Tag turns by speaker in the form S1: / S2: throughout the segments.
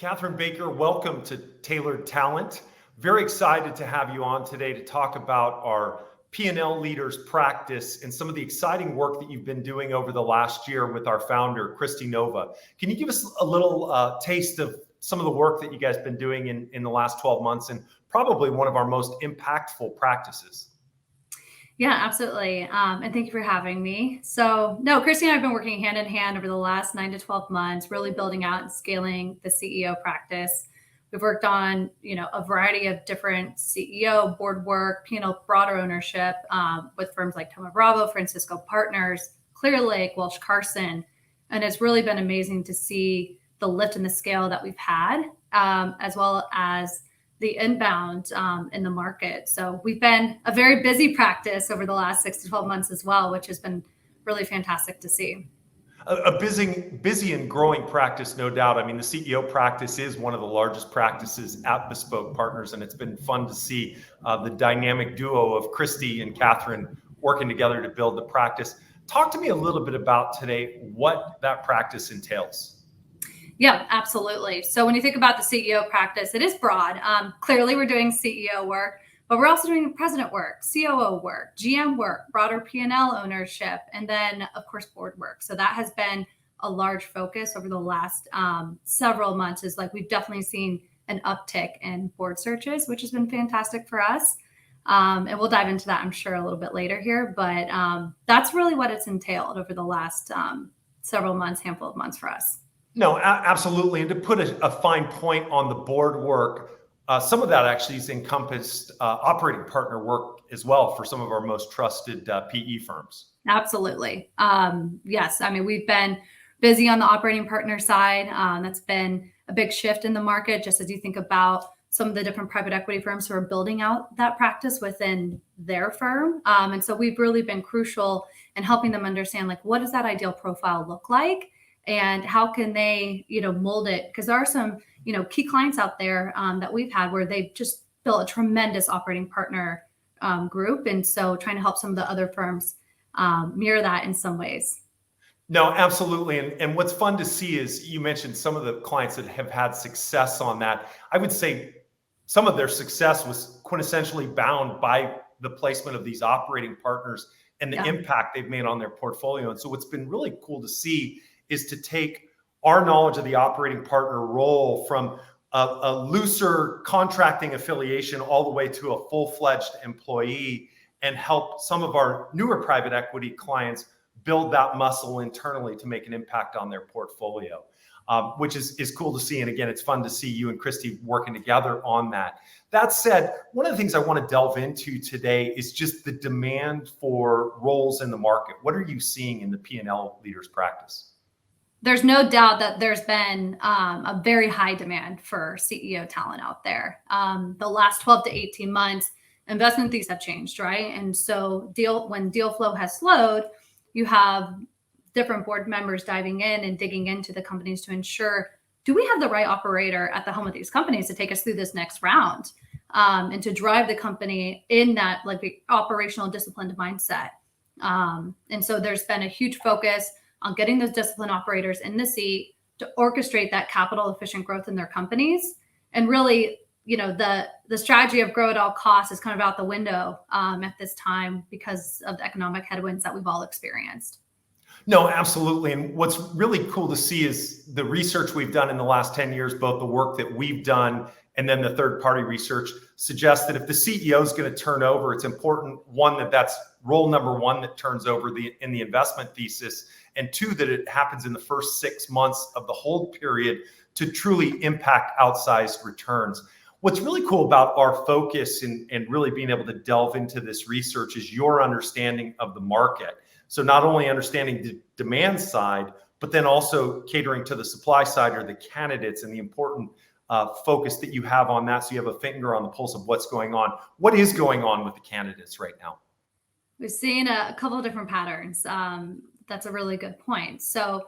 S1: Katherine Baker, welcome to Tailored Talent. Very excited to have you on today to talk about our P&L leaders practice and some of the exciting work that you've been doing over the last year with our founder, Christy Nova. Can you give us a little taste of some of the work that you guys have been doing in the last 12 months and probably one of our most impactful practices?
S2: Yeah, absolutely. And thank you for having me. So Christy and I have been working hand in hand over the last 9 to 12 months, really building out and scaling the CEO practice. We've worked on, a variety of different CEO, board work, P&L broader ownership with firms like Thoma Bravo, Francisco Partners, Clearlake, Welsh Carson. And it's really been amazing to see the lift in the scale that we've had, as well as the inbound in the market. So we've been a very busy practice over the last 6 to 12 months as well, which has been really fantastic to see.
S1: A busy and growing practice, no doubt. I mean, the CEO practice is one of the largest practices at Bespoke Partners, and it's been fun to see the dynamic duo of Christy and Katherine working together to build the practice. Talk to me a little bit about today what that practice entails.
S2: Yeah, absolutely. So when you think about the CEO practice, it is broad. Clearly, we're doing CEO work, but we're also doing president work, COO work, GM work, broader P&L ownership, and then, of course, board work. So that has been a large focus over the last several months. Is like we've definitely seen an uptick in board searches, which has been fantastic for us. And we'll dive into that, I'm sure, a little bit later here. But that's really what it's entailed over the last several months, handful of months for us.
S1: No, absolutely. And to put a fine point on the board work, some of that actually is encompassed operating partner work as well for some of our most trusted PE firms.
S2: Absolutely. Yes. I mean, we've been busy on the operating partner side. That's been a big shift in the market, just as you think about some of the different private equity firms who are building out that practice within their firm. And so we've really been crucial in helping them understand, like, what does that ideal profile look like? And how can they, mold it? Because there are some, key clients out there that we've had where they've just built a tremendous operating partner group. And so trying to help some of the other firms mirror that in some ways.
S1: No, absolutely. And what's fun to see is you mentioned some of the clients that have had success on that. I would say some of their success was quintessentially bound by the placement of these operating partners and the impact they've made on their portfolio. And so what's been really cool to see is to take our knowledge of the operating partner role from a looser contracting affiliation all the way to a full-fledged employee and help some of our newer private equity clients build that muscle internally to make an impact on their portfolio, which is cool to see. And again, it's fun to see you and Christy working together on that. That said, one of the things I want to delve into today is just the demand for roles in the market. What are you seeing in the P&L leaders practice?
S2: There's no doubt that there's been a very high demand for CEO talent out there. The last 12 to 18 months, investment theses have changed, right? And so when deal flow has slowed, you have different board members diving in and digging into the companies to ensure, do we have the right operator at the helm of these companies to take us through this next round and to drive the company in that like operational disciplined mindset? And so there's been a huge focus on getting those disciplined operators in the seat to orchestrate that capital efficient growth in their companies. And really, the strategy of grow at all costs is kind of out the window at this time because of the economic headwinds that we've all experienced.
S1: No, absolutely. And what's really cool to see is the research we've done in the last 10 years, both the work that we've done and then the third-party research suggests that if the CEO is going to turn over, it's important, one, that's role number one that turns over in the investment thesis, and two, that it happens in the first 6 months of the hold period to truly impact outsized returns. What's really cool about our focus and really being able to delve into this research is your understanding of the market. So not only understanding the demand side, but then also catering to the supply side or the candidates and the important focus that you have on that. So you have a finger on the pulse of what's going on. What is going on with the candidates right now?
S2: We've seen a couple of different patterns. That's a really good point. So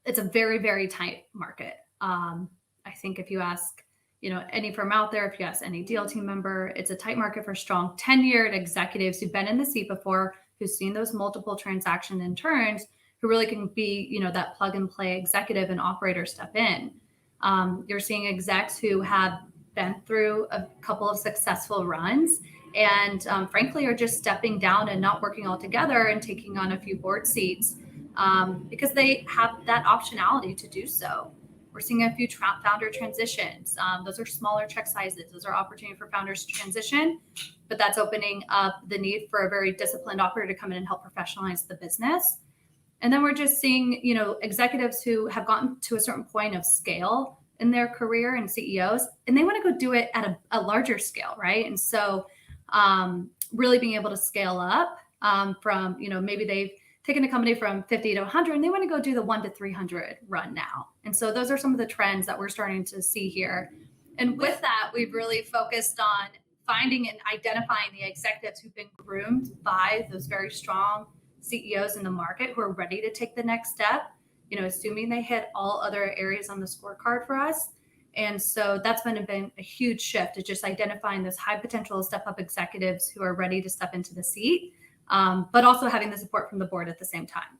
S2: it's a very, very tight market. I think if you ask, any firm out there, if you ask any deal team member, it's a tight market for strong tenured executives who've been in the seat before, who've seen those multiple transaction and turns, who really can be, that plug and play executive and operator step in. You're seeing execs who have been through a couple of successful runs and frankly are just stepping down and not working all together and taking on a few board seats because they have that optionality to do so. We're seeing a few founder transitions. Those are smaller check sizes. Those are opportunity for founders to transition, but that's opening up the need for a very disciplined operator to come in and help professionalize the business. And then we're just seeing, executives who have gotten to a certain point of scale in their career and CEOs, and they want to go do it at a larger scale, right? And so really being able to scale up from, maybe they've taken a company from 50 to 100 and they want to go do the 1 to 300 run now. And so those are some of the trends that we're starting to see here. And with that, we've really focused on finding and identifying the executives who've been groomed by those very strong CEOs in the market who are ready to take the next step, assuming they hit all other areas on the scorecard for us. And so that's been a huge shift, is just identifying those high potential step up executives who are ready to step into the seat, but also having the support from the board at the same time.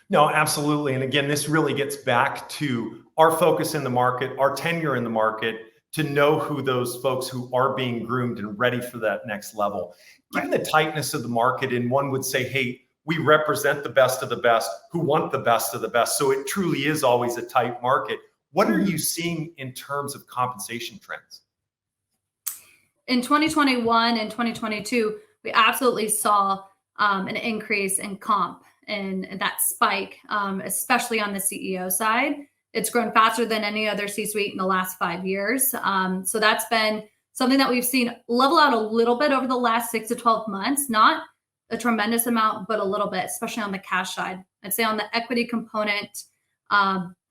S1: No, absolutely. And again, this really gets back to our focus in the market, our tenure in the market, to know who those folks who are being groomed and ready for that next level. Given the tightness of the market, and one would say, hey, we represent the best of the best who want the best of the best. So it truly is always a tight market. What are you seeing in terms of compensation trends?
S2: In 2021 and 2022, we absolutely saw an increase in comp and that spike, especially on the CEO side. It's grown faster than any other C-suite in the last 5 years. So that's been something that we've seen level out a little bit over the last 6 to 12 months, not a tremendous amount, but a little bit, especially on the cash side. I'd say on the equity component,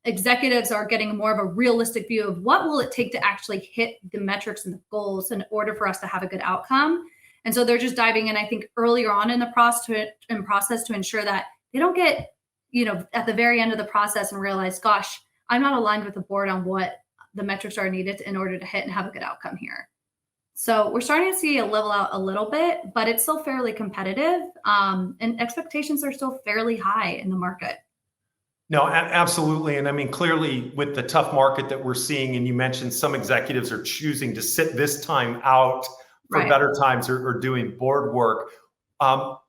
S2: executives are getting more of a realistic view of what will it take to actually hit the metrics and the goals in order for us to have a good outcome. And so they're just diving in, I think, earlier on in the process to ensure that they don't get, at the very end of the process and realize, gosh, I'm not aligned with the board on what the metrics are needed in order to hit and have a good outcome here. So we're starting to see a level out a little bit, but it's still fairly competitive, and expectations are still fairly high in the market.
S1: No, absolutely. And I mean, clearly with the tough market that we're seeing, and you mentioned some executives are choosing to sit this time out for better times or doing board work.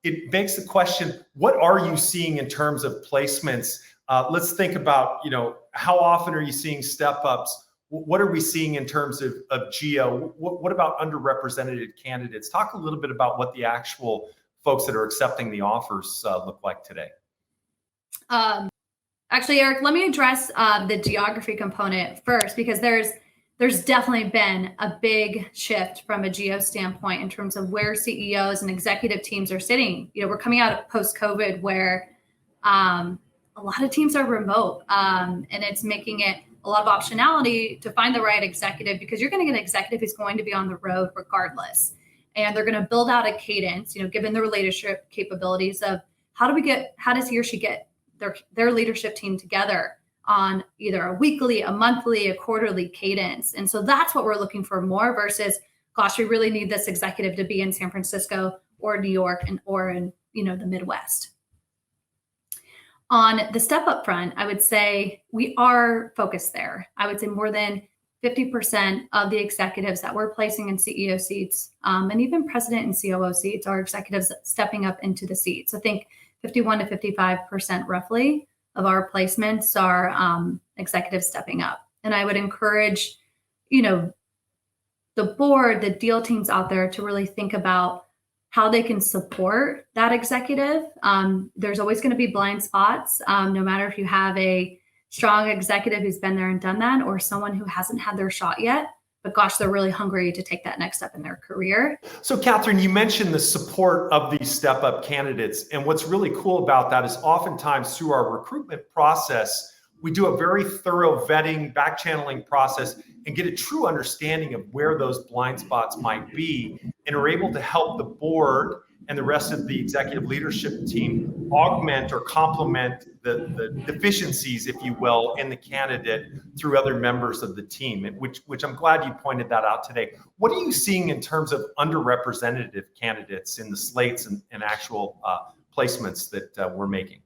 S1: It begs the question, what are you seeing in terms of placements? Let's think about, how often are you seeing step ups? What are we seeing in terms of geo? What about underrepresented candidates? Talk a little bit about what the actual folks that are accepting the offers look like today.
S2: Actually, Eric, let me address the geography component first, because there's definitely been a big shift from a geo standpoint in terms of where CEOs and executive teams are sitting. We're coming out of post-COVID where a lot of teams are remote, and it's making it a lot of optionality to find the right executive, because you're going to get an executive who's going to be on the road regardless. And they're going to build out a cadence, given their leadership capabilities of how does he or she get their leadership team together on either a weekly, a monthly, a quarterly cadence. And so that's what we're looking for more versus, gosh, we really need this executive to be in San Francisco or New York or in, the Midwest. On the step up front, I would say we are focused there. I would say more than 50% of the executives that we're placing in CEO seats, and even president and COO seats, are executives stepping up into the seats. I think 51 to 55% roughly of our placements are executives stepping up. And I would encourage, the board, the deal teams out there to really think about how they can support that executive. There's always going to be blind spots, no matter if you have a strong executive who's been there and done that, or someone who hasn't had their shot yet, but gosh, they're really hungry to take that next step in their career.
S1: So Katherine, you mentioned the support of these step up candidates. And what's really cool about that is oftentimes through our recruitment process, we do a very thorough vetting, back channeling process and get a true understanding of where those blind spots might be, and are able to help the board and the rest of the executive leadership team augment or complement the deficiencies, if you will, in the candidate through other members of the team, which I'm glad you pointed that out today. What are you seeing in terms of underrepresented candidates in the slates and actual placements that we're making?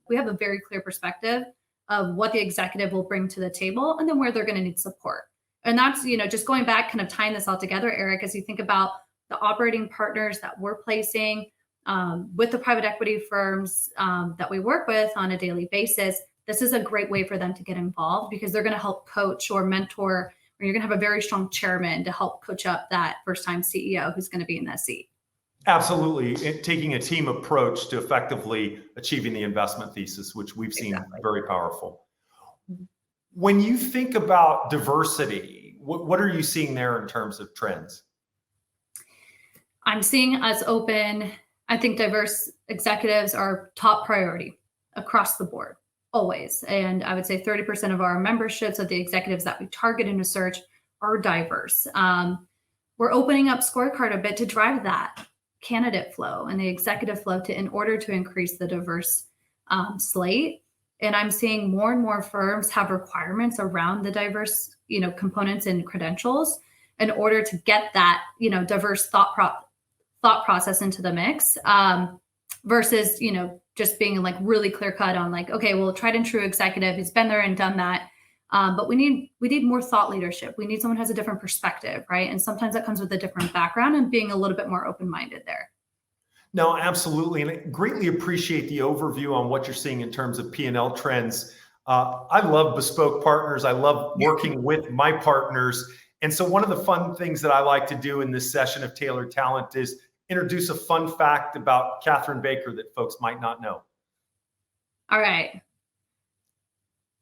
S2: We have a very clear perspective of what the executive will bring to the table and then where they're going to need support. And that's, just going back, kind of tying this all together, Eric, as you think about the operating partners that we're placing with the private equity firms that we work with on a daily basis, this is a great way for them to get involved because they're going to help coach or mentor, or you're going to have a very strong chairman to help coach up that first-time CEO who's going to be in that seat.
S1: Absolutely. Taking a team approach to effectively achieving the investment thesis, which we've seen very powerful. When you think about diversity, what are you seeing there in terms of trends?
S2: I'm seeing us open. I think diverse executives are top priority across the board, always. And I would say 30% of our memberships of the executives that we target in a search are diverse. We're opening up Scorecard a bit to drive that candidate flow and the executive flow in order to increase the diverse slate. And I'm seeing more and more firms have requirements around the diverse, components and credentials in order to get that, diverse thought process into the mix versus, just being like really clear cut on like, okay, well, tried and true executive who's been there and done that. But we need more thought leadership. We need someone who has a different perspective, right? And sometimes that comes with a different background and being a little bit more open-minded there.
S1: No, absolutely. And I greatly appreciate the overview on what you're seeing in terms of P&L trends. I love bespoke partners. I love working with my partners. And so one of the fun things that I like to do in this session of Tailored Talent is introduce a fun fact about Katherine Baker that folks might not know.
S2: All right.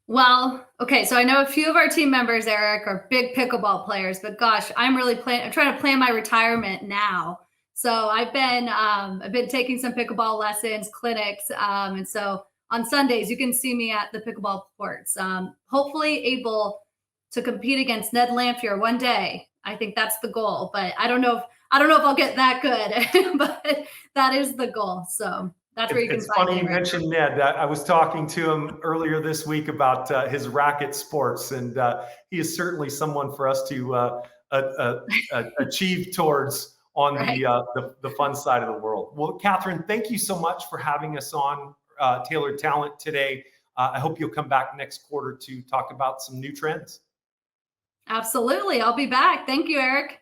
S2: Well, okay, so I know a few of our team members, Eric, are big pickleball players, but gosh, I'm trying to plan my retirement now. So I've been taking some pickleball lessons, clinics, and so on Sundays you can see me at the pickleball courts. Hopefully able to compete against Ned Lamphere one day. I think that's the goal, but I don't know if I'll get that good, but that is the goal. So that's where you can find me.
S1: It's funny you mentioned Ned. I was talking to him earlier this week about his racket sports, and he is certainly someone for us to achieve towards on the fun side of the world. Well, Katherine, thank you so much for having us on Tailored Talent today. I hope you'll come back next quarter to talk about some new trends.
S2: Absolutely. I'll be back. Thank you, Eric.